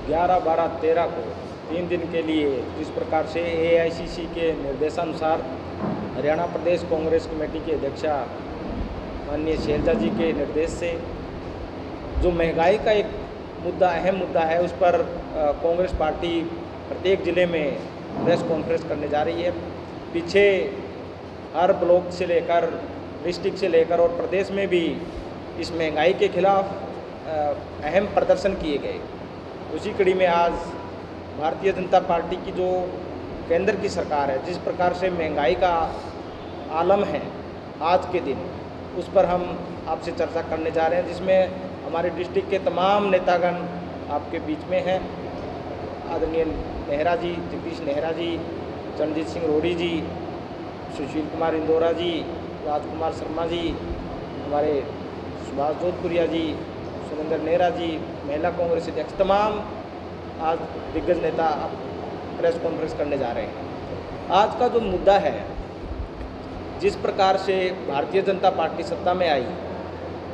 11, 12, 13 को 3 दिन के लिए जिस प्रकार से AICC के निर्देशानुसार हरियाणा प्रदेश कांग्रेस कमेटी की अध्यक्षा माननीय शैलजा जी के निर्देश से जो महंगाई का एक मुद्दा, अहम मुद्दा है, उस पर कांग्रेस पार्टी प्रत्येक ज़िले में प्रेस कॉन्फ्रेंस करने जा रही है। पीछे हर ब्लॉक से लेकर, डिस्ट्रिक्ट से लेकर और प्रदेश में भी इस महंगाई के खिलाफ अहम प्रदर्शन किए गए। उसी कड़ी में आज भारतीय जनता पार्टी की जो केंद्र की सरकार है, जिस प्रकार से महंगाई का आलम है आज के दिन, उस पर हम आपसे चर्चा करने जा रहे हैं, जिसमें हमारे डिस्ट्रिक्ट के तमाम नेतागण आपके बीच में हैं। आदरणीय नेहरा जी, जगदीश नेहरा जी, चरणजीत सिंह रोड़ी जी, सुशील कुमार इंदौरा जी, राजकुमार शर्मा जी, हमारे सुभाष जोधपुरिया जी, सुरेंद्र नेहरा जी, महिला कांग्रेस अध्यक्ष, तमाम आज दिग्गज नेता प्रेस कॉन्फ्रेंस करने जा रहे हैं। आज का जो मुद्दा है, जिस प्रकार से भारतीय जनता पार्टी सत्ता में आई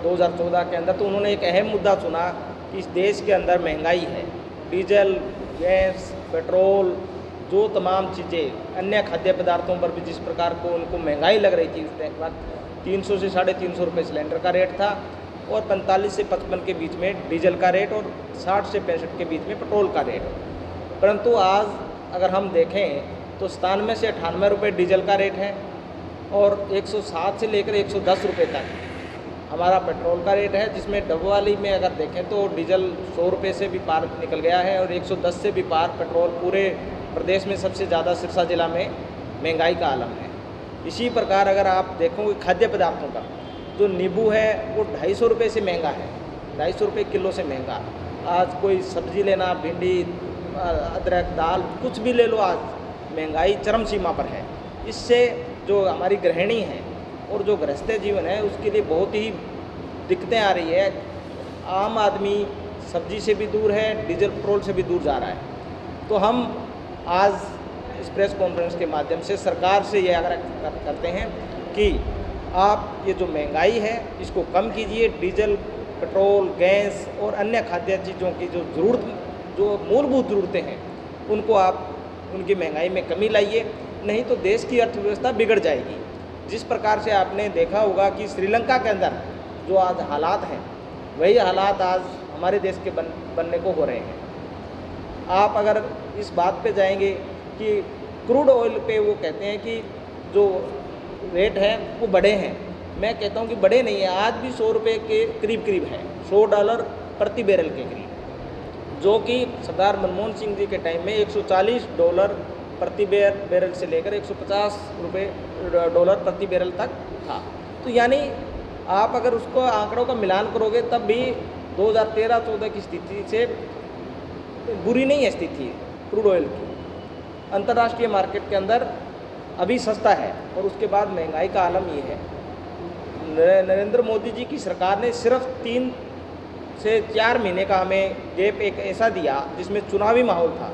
2014 के अंदर, तो उन्होंने एक अहम मुद्दा चुना कि इस देश के अंदर महंगाई है। डीजल, गैस, पेट्रोल, जो तमाम चीज़ें, अन्य खाद्य पदार्थों पर भी जिस प्रकार को उनको महंगाई लग रही थी, उस वक्त 300 से 350 रुपये सिलेंडर का रेट था और 45 से 55 के बीच में डीजल का रेट और 60 से 65 के बीच में पेट्रोल का रेट। परंतु आज अगर हम देखें तो 97 से 98 रुपये डीजल का रेट है और 107 से लेकर 110 रुपये तक हमारा पेट्रोल का रेट है, जिसमें डबवाली में अगर देखें तो डीजल 100 रुपये से भी पार निकल गया है और 110 से भी पार पेट्रोल पूरे प्रदेश में सबसे ज़्यादा सिरसा जिला में महंगाई का आलम है। इसी प्रकार अगर आप देखोगे खाद्य पदार्थों का, जो नींबू है वो 250 रुपये से महंगा है, 250 रुपये किलो से महंगा। आज कोई सब्जी लेना, भिंडी, अदरक, दाल, कुछ भी ले लो, आज महंगाई चरम सीमा पर है। इससे जो हमारी गृहिणी है और जो गृहस्थ जीवन है, उसके लिए बहुत ही दिक्कतें आ रही है। आम आदमी सब्जी से भी दूर है, डीजल पेट्रोल से भी दूर जा रहा है। तो हम आज इस प्रेस कॉन्फ्रेंस के माध्यम से सरकार से ये आग्रह करते हैं कि आप ये जो महंगाई है इसको कम कीजिए। डीजल, पेट्रोल, गैस और अन्य खाद्य चीज़ों की जो मूलभूत ज़रूरतें हैं, उनको आप उनकी महंगाई में कमी लाइए, नहीं तो देश की अर्थव्यवस्था बिगड़ जाएगी। जिस प्रकार से आपने देखा होगा कि श्रीलंका के अंदर जो आज हालात हैं, वही हालात आज हमारे देश के बनने को हो रहे हैं। आप अगर इस बात पे जाएंगे कि क्रूड ऑयल पे वो कहते हैं कि जो रेट है वो बढ़े हैं, मैं कहता हूँ कि बढ़े नहीं है, आज भी 100 रुपये के करीब है, $100 प्रति बैरल के करीब, जो कि सरदार मनमोहन सिंह जी के टाइम में $140 प्रति बैरल से लेकर $150 प्रति बैरल तक था। तो यानी आप अगर उसको आंकड़ों का मिलान करोगे तब भी 2013-14 की स्थिति से बुरी नहीं है स्थिति क्रूड ऑयल की। अंतर्राष्ट्रीय मार्केट के अंदर अभी सस्ता है और उसके बाद महंगाई का आलम ये है। नरेंद्र मोदी जी की सरकार ने सिर्फ 3 से 4 महीने का हमें गैप एक ऐसा दिया जिसमें चुनावी माहौल था।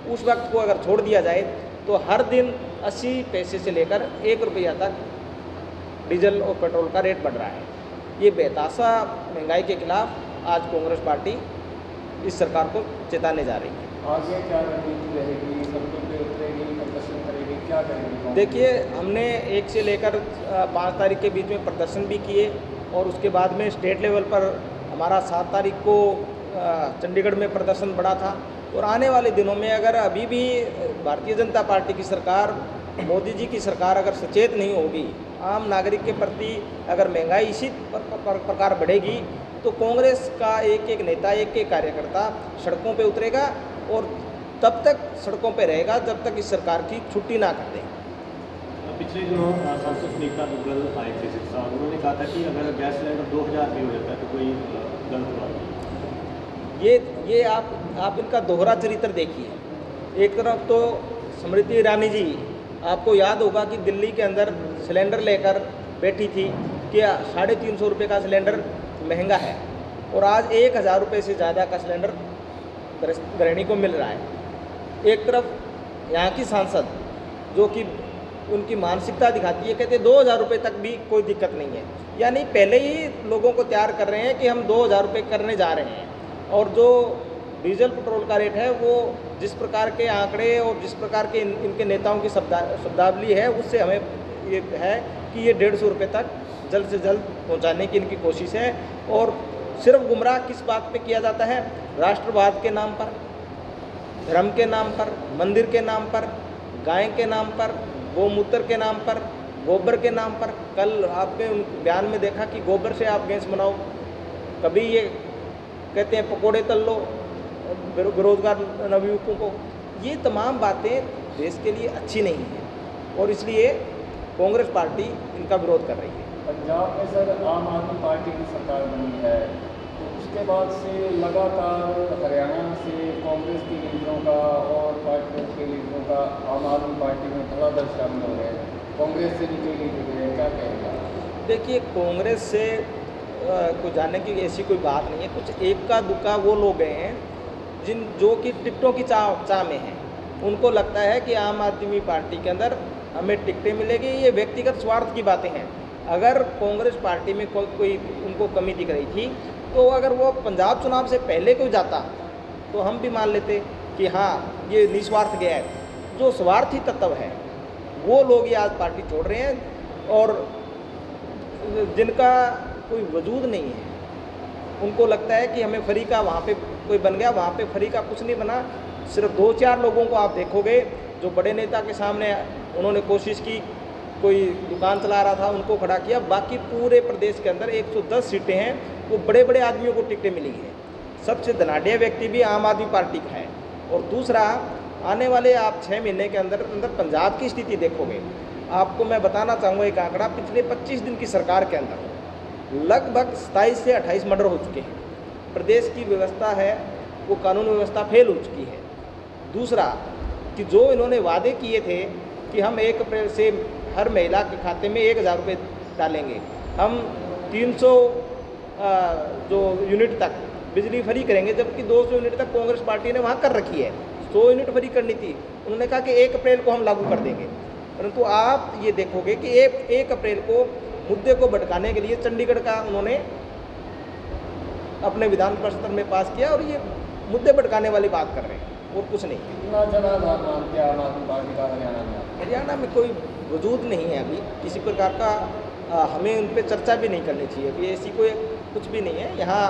उस वक्त को अगर छोड़ दिया जाए तो हर दिन 80 पैसे से लेकर 1 रुपया तक डीजल और पेट्रोल का रेट बढ़ रहा है। ये बेतासा महंगाई के खिलाफ आज कांग्रेस पार्टी इस सरकार को चेताने जा रही है। आगे क्या रणनीति रहेगी, सड़कों पे उतरेगी, प्रदर्शन करेगी, क्या करेगी? देखिए, हमने 1 से लेकर 5 तारीख के बीच में प्रदर्शन भी किए और उसके बाद में स्टेट लेवल पर हमारा 7 तारीख को चंडीगढ़ में प्रदर्शन बढ़ा था। और आने वाले दिनों में अगर अभी भी भारतीय जनता पार्टी की सरकार, मोदी जी की सरकार अगर सचेत नहीं होगी, आम नागरिक के प्रति अगर महंगाई इसी प्रकार बढ़ेगी, तो कांग्रेस का एक नेता, एक कार्यकर्ता सड़कों पे उतरेगा और तब तक सड़कों पे रहेगा जब तक इस सरकार की छुट्टी ना कर दें। पिछले दिनों सांसद सुनीता दुग्गल आए थे सिरसा, उन्होंने कहा था कि अगर गैस सिलेंडर 2000 भी हो जाता है तो कोई गलत बात नहीं। ये आप इनका दोहरा चरित्र देखिए। एक तरफ तो स्मृति ईरानी जी, आपको याद होगा कि दिल्ली के अंदर सिलेंडर लेकर बैठी थी कि 350 रुपये का सिलेंडर महंगा है और आज 1000 रुपये से ज़्यादा का सिलेंडर गृहिणी को मिल रहा है। एक तरफ यहाँ की सांसद जो कि उनकी मानसिकता दिखाती है, कहते 2000 रुपये तक भी कोई दिक्कत नहीं है। यानी पहले ही लोगों को तैयार कर रहे हैं कि हम 2000 रुपये करने जा रहे हैं और जो डीजल पेट्रोल का रेट है वो जिस प्रकार के आंकड़े और जिस प्रकार के इनके नेताओं की शब्दावली है उससे हमें ये है कि ये 150 रुपये तक जल्द से जल्द पहुंचाने की इनकी कोशिश है। और सिर्फ गुमराह किस बात पे किया जाता है? राष्ट्रवाद के नाम पर, धर्म के नाम पर, मंदिर के नाम पर, गाय के नाम पर, गौमूत्र के नाम पर, गोबर के नाम पर। कल आपने उन बयान में देखा कि गोबर से आप गैस बनाओ, कभी ये कहते हैं पकोड़े तल लो बेरोजगार नवयुवकों को। ये तमाम बातें देश के लिए अच्छी नहीं है और इसलिए कांग्रेस पार्टी इनका विरोध कर रही है। पंजाब में सर आम आदमी पार्टी की सरकार बनी है, तो उसके बाद से लगातार हरियाणा से कांग्रेस के लीडरों का और पार्टियों के लीडरों का आम आदमी पार्टी में धड़ाधड़ शामिल हो गए हैं, कांग्रेस से भी कई लीडर गए, क्या कहेंगे? देखिए, कांग्रेस से को जाने की ऐसी कोई बात नहीं है। कुछ एक्का दुक्का वो लोग गए हैं जो कि टिकटों की चाह में हैं। उनको लगता है कि आम आदमी पार्टी के अंदर हमें टिकटें मिलेगी। ये व्यक्तिगत स्वार्थ की बातें हैं। अगर कांग्रेस पार्टी में कोई उनको कमी दिख रही थी तो अगर वो पंजाब चुनाव से पहले कोई जाता तो हम भी मान लेते कि हाँ ये निस्वार्थ गया है। जो स्वार्थी तत्व है वो लोग ये आज पार्टी छोड़ रहे हैं और जिनका कोई वजूद नहीं है उनको लगता है कि हमें फ्री का वहाँ पे कोई बन गया। वहाँ पे फ्री का कुछ नहीं बना। सिर्फ 2-4 लोगों को आप देखोगे जो बड़े नेता के सामने उन्होंने कोशिश की, कोई दुकान चला रहा था उनको खड़ा किया। बाकी पूरे प्रदेश के अंदर 110 सीटें हैं, वो बड़े बड़े आदमियों को टिकटें मिली हैं। सबसे धनाढ़ व्यक्ति भी आम आदमी पार्टी का है। और दूसरा, आने वाले आप 6 महीने के अंदर पंजाब की स्थिति देखोगे। आपको मैं बताना चाहूँगा एक आंकड़ा, पिछले 25 दिन की सरकार के अंदर लगभग 27 से 28 मर्डर हो चुके हैं। प्रदेश की व्यवस्था है वो कानून व्यवस्था फेल हो चुकी है। दूसरा कि जो इन्होंने वादे किए थे कि हम 1 अप्रैल से हर महिला के खाते में 1000 रुपये डालेंगे, हम 300 जो यूनिट तक बिजली फ्री करेंगे, जबकि 200 यूनिट तक कांग्रेस पार्टी ने वहाँ कर रखी है। 100 यूनिट फ्री करनी थी, उन्होंने कहा कि 1 अप्रैल को हम लागू कर देंगे। परंतु आप ये देखोगे कि 1 अप्रैल को मुद्दे को भटकाने के लिए चंडीगढ़ का उन्होंने अपने विधान परिषद में पास किया और ये मुद्दे भटकाने वाली बात कर रहे हैं और कुछ नहीं। कितना जनाधार मानते हैं आम आदमी पार्टी का हरियाणा में? हरियाणा में कोई वजूद नहीं है अभी किसी प्रकार का। हमें उन पर चर्चा भी नहीं करनी चाहिए कि ऐसी कोई कुछ भी नहीं है। यहाँ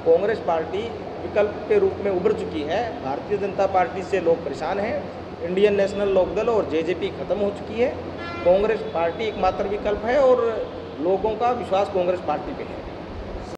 कांग्रेस पार्टी विकल्प के रूप में उभर चुकी है। भारतीय जनता पार्टी से लोग परेशान हैं। इंडियन नेशनल लोकदल और जेजेपी खत्म हो चुकी है। कांग्रेस पार्टी एकमात्र विकल्प है और लोगों का विश्वास कांग्रेस पार्टी पे है।